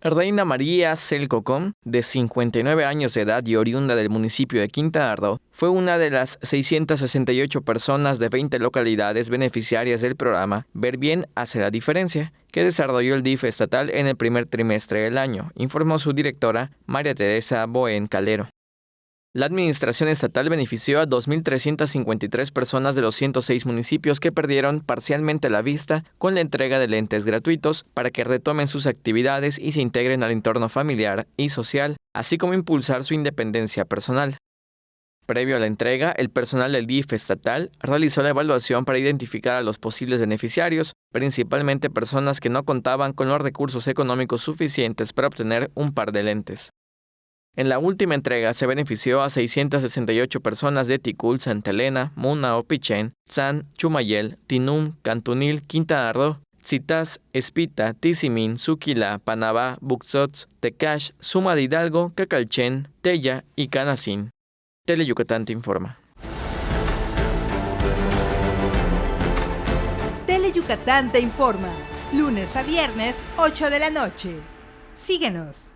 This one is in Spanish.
Reina María Celcocom, de 59 años de edad y oriunda del municipio de Quintana Roo, fue una de las 668 personas de 20 localidades beneficiarias del programa Ver Bien Hace la Diferencia, que desarrolló el DIF estatal en el primer trimestre del año, informó su directora, María Teresa Boén Calero. La administración estatal benefició a 2.353 personas de los 106 municipios que perdieron parcialmente la vista con la entrega de lentes gratuitos para que retomen sus actividades y se integren al entorno familiar y social, así como impulsar su independencia personal. Previo a la entrega, el personal del DIF estatal realizó la evaluación para identificar a los posibles beneficiarios, principalmente personas que no contaban con los recursos económicos suficientes para obtener un par de lentes. En la última entrega se benefició a 668 personas de Tikul, Santa Elena, Muna, Pichén, Tzán, Chumayel, Tinum, Cantunil, Quintana Roo, Tzitaz, Espita, Tizimín, Suquilá, Panabá, Buxots, Tecash, Suma de Hidalgo, Cacalchen, Teya y Canacín. Tele Yucatán te informa. Tele Yucatán te informa. Lunes a viernes, 8 de la noche. Síguenos.